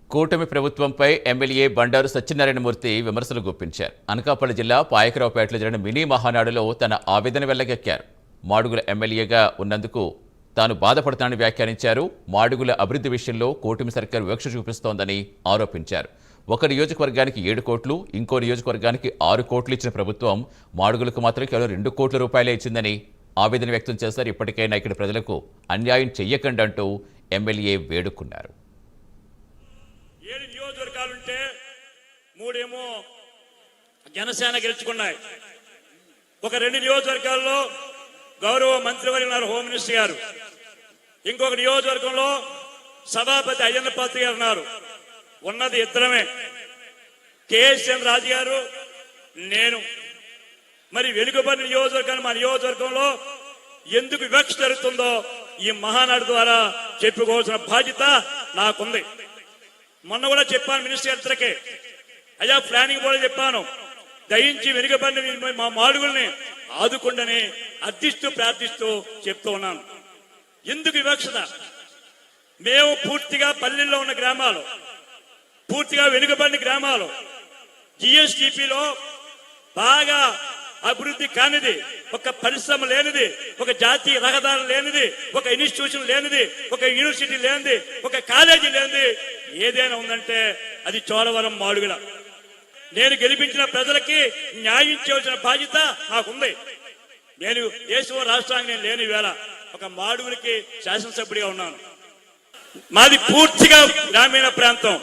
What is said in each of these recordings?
కూటమి ప్రభుత్వంపై ఎమ్మెల్యే బండారు సత్యనారాయణమూర్తి విమర్శలు గుప్పించారు. అనకాపల్లి జిల్లా పాయకరావుపేటలో జరిగిన మినీ మహానాడులో తన ఆవేదన వెల్లగక్కారు. మాడుగుల ఎమ్మెల్యేగా ఉన్నందుకు తాను బాధపడతానని వ్యాఖ్యానించారు. మాడుగుల అభివృద్ధి విషయంలో కూటమి సర్కారు వివక్ష చూపిస్తోందని ఆరోపించారు. ఒక నియోజకవర్గానికి 7 కోట్లు, ఇంకో నియోజకవర్గానికి 6 కోట్లు ఇచ్చిన ప్రభుత్వం మాడుగులకు మాత్రం కేవలం 2 కోట్ల రూపాయలే ఇచ్చిందని ఆవేదన వ్యక్తం చేశారు. ఇప్పటికైనా ఇక్కడి ప్రజలకు అన్యాయం చెయ్యకండి అంటూ ఎమ్మెల్యే వేడుకున్నారు. 7 నియోజకవర్గాలుంటే 3 ఏమో జనసేన గెలుచుకున్నాయి. ఒక 2 నియోజకవర్గాల్లో గౌరవ మంత్రివర్యులు ఉన్నారు, హోమ్ మినిస్టర్ గారు. ఇంకొక నియోజకవర్గంలో సభాపతి అయ్యన్న పాత్ర గారు ఉన్నారు. ఉన్నది ఇద్దరమే, కేఎస్ఎన్ రాజు గారు, నేను. మరి వెనుకబడిన నియోజకవర్గాన్ని మా నియోజకవర్గంలో ఎందుకు వివక్ష జరుగుతుందో ఈ మహానాడు ద్వారా చెప్పుకోవాల్సిన బాధ్యత నాకుంది. మొన్న కూడా చెప్పాను మినిస్టర్ గారికి, అయ్యా ప్లానింగ్ బోర్డు చెప్పాను, దయించి వెనుకబడిన మా మాడుగుల్ని ఆదుకుండని అర్థిస్తూ ప్రార్థిస్తూ చెప్తూ ఉన్నాను. ఎందుకు వివక్షత? మేము పూర్తిగా పల్లెల్లో ఉన్న గ్రామాలు, పూర్తిగా వెనుకబడిన గ్రామాలు, జిఎస్టిపిలో బాగా అభివృద్ధి కానిది, ఒక పరిశ్రమ లేనిది, ఒక జాతీయ రహదారి లేనిది, ఒక ఇన్స్టిట్యూషన్ లేనిది, ఒక యూనివర్సిటీ లేనిది, ఒక కాలేజీ లేనిది ఏదైనా ఉందంటే అది చోడవరం మాడుగుల. నేను గెలిపించిన ప్రజలకి న్యాయం చేయవలసిన బాధ్యత నాకుంది. నేను దేశం రాష్ట్రానికి నేను లేని వేళ ఒక మాడుగులకి శాసనసభ్యుడిగా ఉన్నాను. మాది పూర్తిగా గ్రామీణ ప్రాంతం.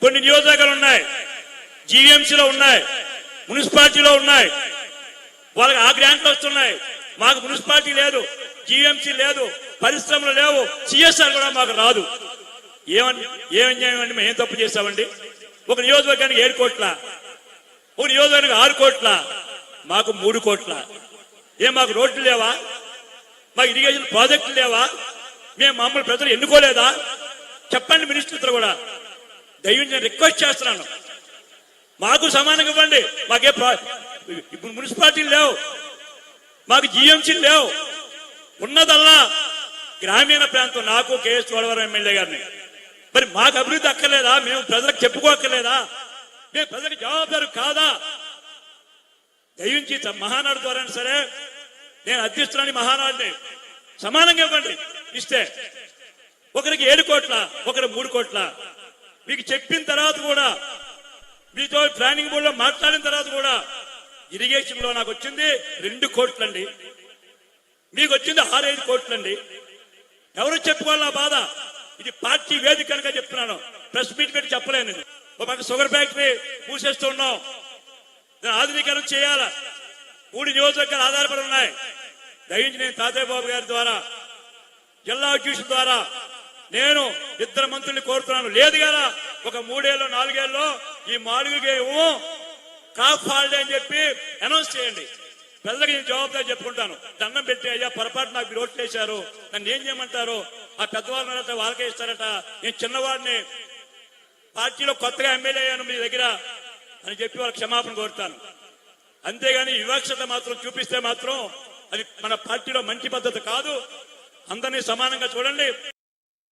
కొన్ని నియోజకవర్గాలు ఉన్నాయి, జీవీఎంసీలో ఉన్నాయి, మున్సిపాలిటీలో ఉన్నాయి, వాళ్ళకి ఆ గ్రాంట్లు వస్తున్నాయి. మాకు మున్సిపాలిటీ లేదు, జీవీఎంసీ లేదు, పరిశ్రమలు లేవు, సిఎస్ఆర్ కూడా మాకు రాదు. ఏమన్యాయం? మేము ఏం తప్పు చేస్తామండి? ఒక నియోజకవర్గానికి 7 కోట్ల, ఒక నియోజకవర్గానికి 6 కోట్ల, మాకు 3 కోట్ల. మాకు రోడ్లు లేవా? మాకు ఇరిగేషన్ ప్రాజెక్టులు లేవా? మేము మమ్మల్ని ప్రజలు ఎన్నుకోలేదా? చెప్పండి మినిస్టర్ కూడా. దయచేసి నేను రిక్వెస్ట్ చేస్తున్నాను, మాకు సమానంగా ఇవ్వండి. మాకే ఇప్పుడు మున్సిపాలిటీలు లేవు, మాకు జిఎంసీలు లేవు. ఉన్నదల్లా గ్రామీణ ప్రాంతం. నాకు కేఎస్ చోడవరం ఎమ్మెల్యే గారిని, మరి మాకు అభివృద్ధి అక్కర్లేదా? మేము ప్రజలకు చెప్పుకోక్కర్లేదా? మేము ప్రజలకు జవాబుదారు కాదా? దయించి మహానాడు ద్వారా సరే నేను అధ్యక్షురాని మహానాడుని సమానంగా ఇవ్వండి. ఇస్తే ఒకరికి 7 కోట్ల, ఒకరికి 3 కోట్ల. మీకు చెప్పిన తర్వాత కూడా, మీతో ప్లానింగ్ బోర్డులో మాట్లాడిన తర్వాత కూడా ఇరిగేషన్ లో నాకు వచ్చింది 2 కోట్లండి, మీకు వచ్చింది 6-5 కోట్లండి. ఎవరు చెప్పుకోవాలా బాధ? ఇది పార్టీ వేదిక కనుక చెప్తున్నాను, ప్రెస్ మీట్ పెట్టి చెప్పలేను. ఒక పక్క షుగర్ ఫ్యాక్టరీ మూసేస్తున్నాం, ఆధునీకరణ చేయాలా. 3 నియోజకవర్గాలు ఆధారపడి ఉన్నాయి. దయించి నేను తాతయ్య బాబు గారి ద్వారా, జిల్లా అధ్యక్షుల ద్వారా నేను 2 మంత్రుల్ని కోరుతున్నాను. లేదు కదా, ఒక 3 ఏళ్ళు 4 ఏళ్ళలో ఈ మాడుగులకి కాఫ్ హాలిడే అని చెప్పి అనౌన్స్ చేయండి. ప్రజలకు నేను జవాబుదారి చెప్పుకుంటాను. దండం పెట్టి, అయ్యా పొరపాటు నాకు రోడ్లు వేశారు, నన్ను ఏం చేయమంటారు? ఆ పెద్దవాళ్ళ వాళ్ళకే ఇస్తారట, నేను చిన్నవాడిని, పార్టీలో కొత్తగా ఎమ్మెల్యే అయ్యాను మీ దగ్గర అని చెప్పి వాళ్ళకి క్షమాపణ కోరుతాను. అంతేగాని వివక్షత మాత్రం చూపిస్తే మాత్రం అది మన పార్టీలో మంచి పద్ధతి కాదు. అందరినీ సమానంగా చూడండి.